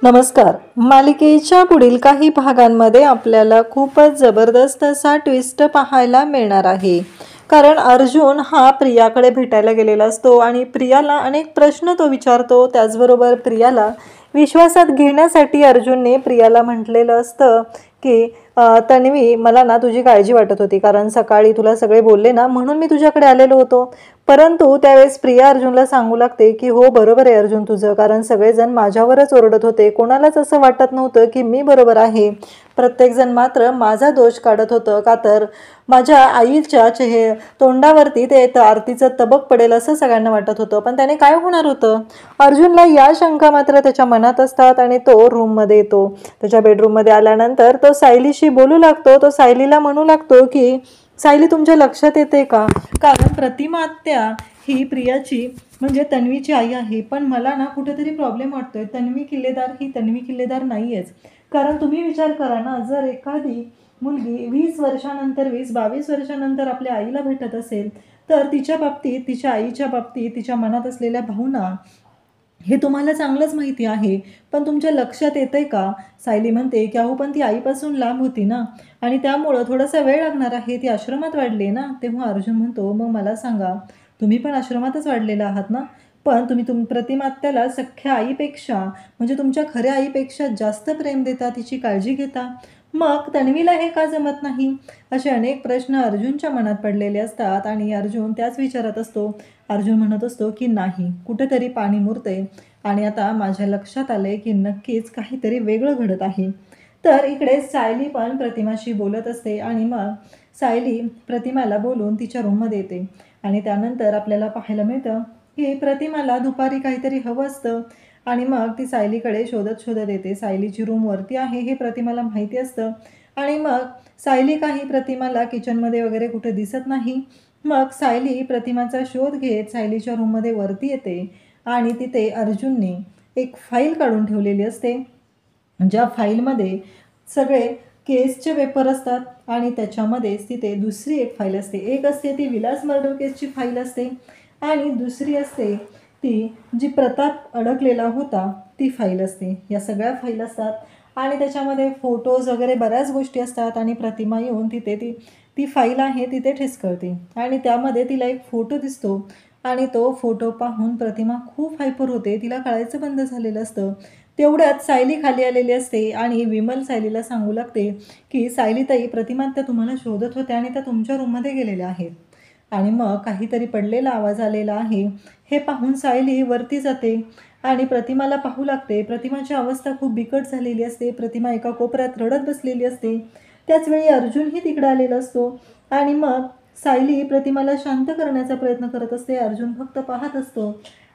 नमस्कार. मालिकेच्या पुढील काही भागांमध्ये आपल्याला खूपच जबरदस्त असा ट्विस्ट पाहायला मिळणार आहे. कारण अर्जुन हा प्रियाकडे भेटायला गेलेला असतो आणि प्रियाला अनेक प्रश्न तो विचारतो. त्याचबरोबर प्रियाला विश्वासात घेण्यासाठी अर्जुनने प्रियाला म्हटलेलं असतं की तन्वी, मला ना तुझी काळजी वाटत होती, कारण सकाळी तुला सगळे बोलले ना, म्हणून मी तुझ्याकडे आलेलो होतो. परंतु त्यावेळेस प्रिया अर्जुनला सांगू लागते की हो, बरोबर आहे अर्जुन तुझं, कारण सगळेजण माझ्यावरच ओरडत होते. कोणालाच असं वाटत नव्हतं की मी बरोबर आहे. प्रत्येकजण मात्र माझा दोष काढत होतं, का तर माझ्या आईच्या तोंडावरती ते आरतीचं तबक पडेल असं सगळ्यांना वाटत होतं. पण त्याने काय होणार होतं? अर्जुनला या शंका मात्र त्याच्या मनात असतात आणि तो रूममध्ये येतो. त्याच्या बेडरूममध्ये आल्यानंतर तो सायलीशी बोलू लागतो. तो सायलीला म्हणू लागतो की सायली, तुमच्या लक्षात येते का, कारण प्रतिमा आत्या ही प्रियाची म्हणजे तन्वीची आई आहे. पण मला ना कुठेतरी प्रॉब्लेम वाटतोय. तन्वी किल्लेदार ही तन्वी किल्लेदार नाहीयेच. कारण तुम्ही विचार करा ना, जर एखादी मुलगी 20 वर्षानंतर 22 वर्षानंतर आपल्या आईला भेटत असेल, तर तिच्या बाबतीत, तिच्या आईच्या बाबतीत तिच्या मनात असलेल्या भावना हे तुम्हाला चांगलंच माहिती आहे. पण तुमच्या लक्षात येतंय का? सायली म्हणते की अहो, पण ती आईपासून लांब होती ना, आणि त्यामुळं थोडासा वेळ लागणार आहे. ती आश्रमात वाढली ना. तेव्हा अर्जुन म्हणतो, मग मला सांगा, तुम्ही पण आश्रमातच वाढलेला आहात ना, पण तुम्ही प्रतिमा आत्याला सख्ख्या आईपेक्षा म्हणजे तुमच्या खऱ्या आईपेक्षा जास्त प्रेम देता, तिची काळजी घेता. मग तन्वीला हे का जमत नाही? असे अनेक प्रश्न अर्जुनच्या मनात पडलेले असतात आणि अर्जुन त्याच विचारात असतो. अर्जुन म्हणत असतो की नाही, कुठेतरी पाणी मुरते आणि आता माझ्या लक्षात आले की नक्कीच काहीतरी वेगळं घडत आहे. तर इकडे सायली पण प्रतिमाशी बोलत असते आणि मग सायली प्रतिमाला बोलून तिच्या रूममध्ये येते आणि त्यानंतर आपल्याला पाहायला मिळतं की प्रतिमाला दुपारी काहीतरी हवं असतं आणि मग ती सायलीकडे शोधत शोधत येते. सायलीची रूम वरती आहे हे प्रतिमाला माहिती असतं आणि मग सायली काही प्रतिमाला किचनमध्ये वगैरे कुठे दिसत नाही. मग सायली प्रतिमाचा शोध घेत सायलीच्या रूममध्ये वरती येते आणि तिथे अर्जुनने एक फाईल काढून ठेवलेली असते, ज्या फाईलमध्ये सगळे केसचे पेपर असतात आणि त्याच्यामध्येच तिथे दुसरी एक फाईल असते. एक असते ती विलास मर्डर केसची फाईल असते आणि दुसरी असते ती जी प्रताप अडकलेला होता ती फाईल असते. या सगळ्या फाईल असतात आणि त्याच्यामध्ये फोटोज वगैरे बऱ्याच गोष्टी असतात आणि प्रतिमा येऊन तिथे ती फाईल आहे तिथे ठेचकळते आणि त्यामध्ये तिला एक फोटो दिसतो आणि तो फोटो पाहून प्रतिमा खूप हायपर होते. तिला कळायचं बंद झालेलं असतं. तेवढ्यात सायली खाली आलेली असते आणि विमल सायलीला सांगू लागते की सायलीताई, प्रतिमा त्या तुम्हाला शोधत होत्या आणि त्या तुमच्या रूममध्ये गेलेल्या आहेत. आणि मग काहीतरी पडलेला आवाज आलेला आहे हे पाहून सायली वरती जाते आणि प्रतिमाला पाहू लागते. प्रतिमाची अवस्था खूप बिकट झालेली असते. प्रतिमा एका कोपऱ्यात रडत बसलेली असते. त्याचवेळी अर्जुनही तिकडे आलेला असतो आणि मग सायली प्रतिमाला शांत करण्याचा प्रयत्न करत असते. अर्जुन फक्त पाहत असतो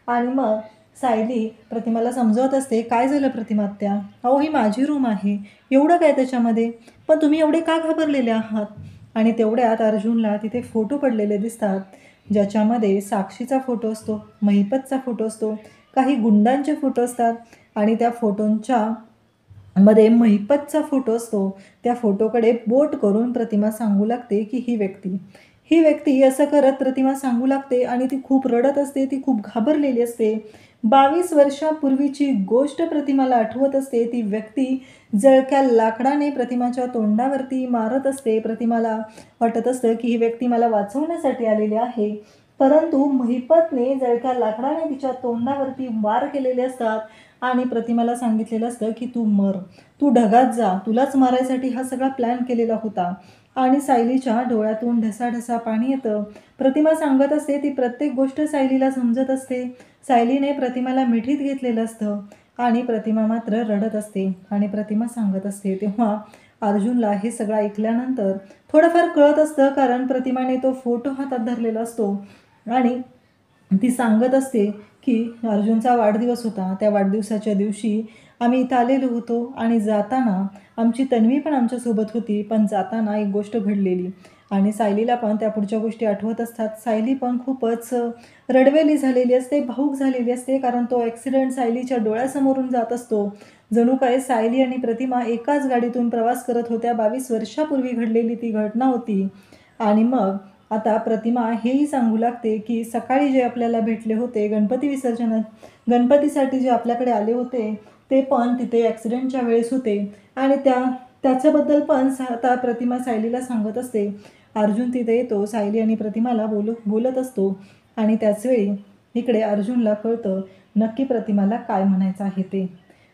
आणि मग सायली प्रतिमाला समजवत असते, काय झालं प्रतिमा आत्या, अहो ही माझी रूम आहे, एवढं काय त्याच्यामध्ये, पण तुम्ही एवढे का घाबरलेले आहात? आणि तेवढ्यात अर्जुनला तिथे फोटो पडलेले दिसतात, ज्याच्यामध्ये साक्षीचा फोटो असतो, महिपतचा फोटो असतो, काही गुंडांचे फोटो असतात आणि त्या फोटोंच्या मध्ये महिपतचा फोटो असतो. त्या फोटोकडे बोट करून प्रतिमा सांगू लागते की ही व्यक्ती असं करत प्रतिमा सांगू लागते आणि ती खूप रडत असते. ती खूप घाबरलेली असते. 22 वर्षापूर्वीची गोष्ट प्रतिमाला आठवत असते. ती व्यक्ती जळक्या लाकडाने प्रतिमाच्या तोंडावरती मारत असते. प्रतिमाला वाटत असतं की ही व्यक्ती मला वाचवण्यासाठी आलेली आहे, परंतु महिपतने जळक्या लाकडाने तिच्या तोंडावरती वार केलेले असतात आणि प्रतिमाला सांगितलेलं असतं की तू मर, तू ढगात जा, तुलाच मारायसाठी हा सगळा प्लॅन केलेला होता. आणि सायलीच्या डोळ्यातून ढसाढसा पाणी येतं. प्रतिमा सांगत असते, ती प्रत्येक गोष्ट सायलीला समजत असते. सायलीने प्रतिमाला मिठीत घेतलेलं असतं आणि प्रतिमा मात्र रडत असते आणि प्रतिमा सांगत असते. तेव्हा अर्जुनला हे सगळं ऐकल्यानंतर थोडंफार कळत असतं, कारण प्रतिमाने तो फोटो हातात धरलेला असतो आणि ती सांगत असते की अर्जुनचा वाढदिवस होता, त्या वाढदिवसाच्या दिवशी आम्ही इथं आलेलो होतो आणि जाताना आमची तन्वी पण आमच्यासोबत होती, पण जाताना एक गोष्ट घडलेली आणि सायलीला पण त्या पुढच्या गोष्टी आठवत असतात. सायली पण खूपच रडवेली झालेली असते, भावूक झालेली असते, कारण तो ॲक्सिडेंट सायलीच्या डोळ्यासमोरून जात असतो. जणू काय सायली आणि प्रतिमा एकाच गाडीतून प्रवास करत होत्या. 22 वर्षापूर्वी घडलेली ती घटना होती. आणि मग आता प्रतिमा हेही सांगू लागते की सकाळी जे आपल्याला भेटले होते गणपती विसर्जनात, गणपतीसाठी जे आपल्याकडे आले होते, ते पण तिथे ॲक्सिडेंटच्या वेळेस होते आणि त्याच्याबद्दल पण आता प्रतिमा सायलीला सांगत असते. अर्जुन तिथे येतो, सायली आणि प्रतिमाला बोलत असतो आणि त्याचवेळी इकडे अर्जुनला कळतं नक्की प्रतिमाला काय म्हणायचं आहे ते.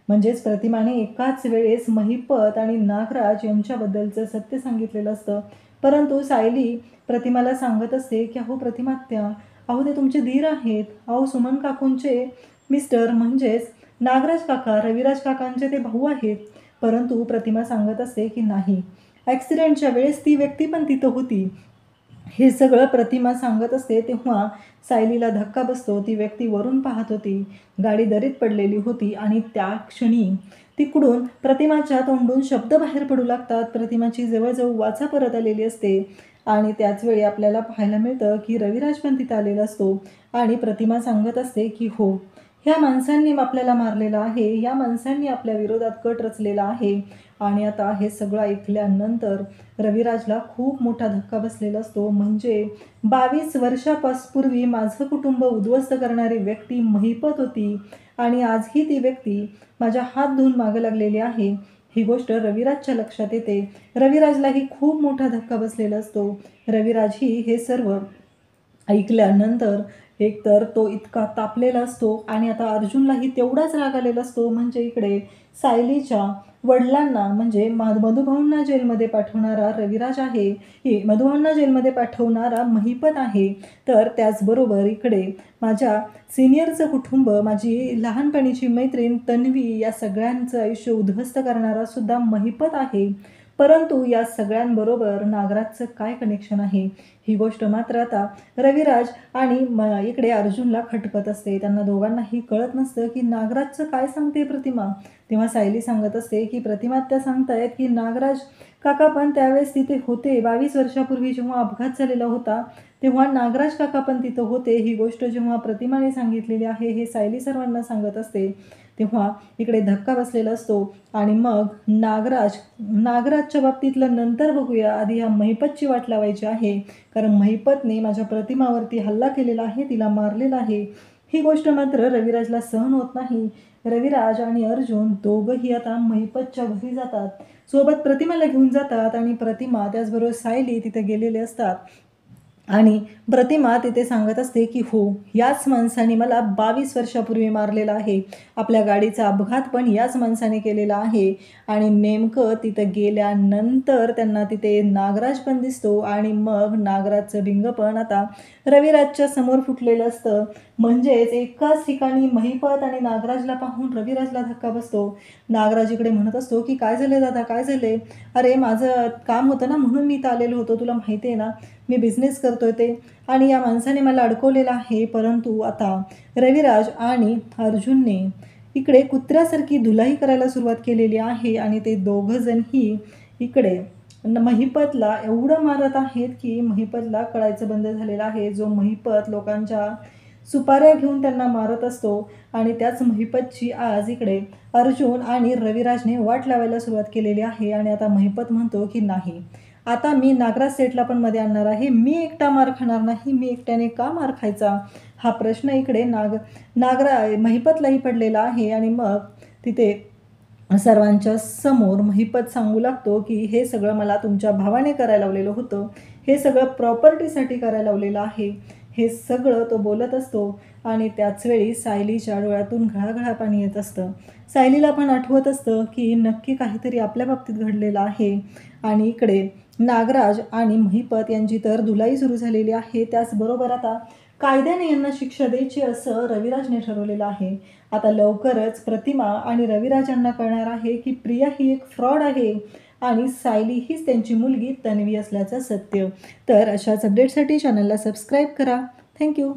म्हणजेच प्रतिमाने एकाच वेळेस महिपत आणि नागराज यांच्याबद्दलचं सत्य सांगितलेलं असतं. परंतु सायली प्रतिमाला सांगत असते की अहो प्रतिमात्या, अहो ते तुमचे धीर आहेत, अहो सुमन काकूंचे मिस्टर म्हणजेच नागराज काका, रविराज काकांचे ते भाऊ आहेत. परंतु प्रतिमा सांगत असते की नाही, ॲक्सिडेंटच्या वेळेस ती व्यक्ती पण तिथं होती. हे सगळं प्रतिमा सांगत असते तेव्हा सायलीला धक्का बसतो. ती व्यक्ती वरून पाहत होती, गाडी दरीत पडलेली होती आणि त्या क्षणी तिकडून प्रतिमाच्या तोंडून शब्द बाहेर पडू लागतात. प्रतिमाची जवळजवळ वाचा परत आलेली असते आणि त्याचवेळी आपल्याला पाहायला मिळतं की रविराज पण तिथं आलेला असतो आणि प्रतिमा सांगत असते की हो, ह्या माणसांनी आपल्याला मारलेलं आहे, या माणसांनी आपल्या विरोधात कट रचलेला आहे. आणि आता हे सगळं ऐकल्यानंतर रविराजला खूप मोठा धक्का बसलेला असतो. म्हणजे 22 वर्षापूर्वी माझं कुटुंब उद्ध्वस्त करणारी व्यक्ती महिपत होती आणि आजही ती व्यक्ती माझ्या हात धुवून मागं लागलेली आहे. ही गोष्ट रविराजच्या लक्षात येते. रविराजलाही खूप मोठा धक्का बसलेला असतो. रविराजही हे सर्व ऐकल्यानंतर एकतर तो इतका तापलेला असतो आणि आता अर्जुनलाही तेवढाच राग आलेला असतो. म्हणजे इकडे सायलीच्या वडिलांना म्हणजे मधुभाऊंना जेलमध्ये पाठवणारा रविराज आहे, मधुभाऊंना जेलमध्ये पाठवणारा महिपत आहे. तर त्याचबरोबर इकडे माझ्या सिनियरचं कुटुंब, माझी लहानपणीची मैत्रीण तन्वी, या सगळ्यांचं आयुष्य उद्ध्वस्त करणारा सुद्धा महिपत आहे. परंतु या सगळ्यांबरोबर नागराजचं काय कनेक्शन आहे, ही गोष्ट मात्र आता रविराज आणि इकडे अर्जुनला खटकत असते. त्यांना दोघांनाही कळत नसतं की नागराजचं काय सांगते प्रतिमा. तेव्हा सायली सांगत असते की प्रतिमा त्या सांगतायत की नागराज काका पण त्यावेळेस तिथे होते. 22 वर्षापूर्वी जेव्हा अपघात झालेला होता तेव्हा नागराज काका पण तिथं होते. ही गोष्ट जेव्हा प्रतिमाने सांगितलेली आहे हे सायली सर्वांना सांगत असते. तेव्हा इकडे धक्का बसलेला असतो आणि मग नागराजच्या बाबतीतलं नंतर बघूया. आधी ह्या महिपतची वाट लावायची आहे, कारण महिपतने माझ्या प्रतिमावरती हल्ला केलेला आहे, तिला मारलेलं आहे. ही गोष्ट मात्र रविराजला सहन होत नाही. रविराज आणि अर्जुन दोघंही आता महिपतच्या घरी जातात, सोबत प्रतिमाला घेऊन जातात आणि प्रतिमा त्याचबरोबर सायली तिथे गेलेले असतात आणि प्रतिमा तिथे सांगत असते की हो, याच माणसाने मला 22 वर्षापूर्वी मारलेला आहे. आपल्या गाडीचा अपघात पण याच माणसाने केलेला आहे. आणि नेमकं तिथं गेल्यानंतर त्यांना तिथे नागराज पण दिसतो आणि मग नागराजचं बिंग पण आता रविराजच्या समोर फुटलेलं असतं. म्हणजेच एकाच ठिकाणी महिपत आणि नागराजला पाहून रविराजला धक्का बसतो. नागराज इकडे म्हणत असतो की काय झालं दादा, काय झाले? अरे माझं काम होतं ना म्हणून मी इथं आलेलो होतो, तुला माहिती आहे ना मी बिझनेस करतोय ते, आणि या माणसाने मला अडकवलेलं आहे. परंतु आता रविराज आणि अर्जुनने इकडे कुत्र्यासारखी धुलाई करायला सुरुवात केलेली आहे आणि ते दोघंजणही इकडे महिपतला एवढं मारत आहेत की महिपतला कळायचं बंद झालेलं आहे. जो महिपत लोकांच्या सुपाऱ्या घेऊन त्यांना मारत असतो आणि त्याच महिपतची आज इकडे अर्जुन आणि रविराजने वाट लावायला सुरुवात केलेली आहे. आणि आता महिपत म्हणतो की नाही, आता मी नागराज सेठला पण मध्ये आणणार आहे. मी एकटा मार खाणार नाही. मी एकट्याने का मार खायचा, हा प्रश्न इकडे महिपतलाही पडलेला आहे. आणि मग तिथे सर्वांच्या समोर महिपत सांगू लागतो की हे सगळं मला तुमच्या भावाने करायला लावलेलं होतं, हे सगळं प्रॉपर्टीसाठी करायला लावलेलं आहे. हे सगळं तो बोलत असतो आणि त्याचवेळी सायलीच्या डोळ्यातून घळाघळा पाणी येत असतं. सायलीला पण आठवत असतं की नक्की काहीतरी आपल्या बाबतीत घडलेलं आहे. आणि इकडे नागराज आणि महिपत यांची तर धुलाई सुरू झालेली आहे. त्याचबरोबर आता कायद्याने यांना शिक्षा द्यायची असं रविराजने ठरवलेलं आहे. आता लवकरच प्रतिमा आणि रविराज यांना कळणार आहे की प्रिया ही एक फ्रॉड आहे आणि सायली हीच त्यांची मुलगी तन्वी असल्याचं सत्य. तर अशाच अपडेटसाठी चॅनलला सबस्क्राईब करा. थँक्यू.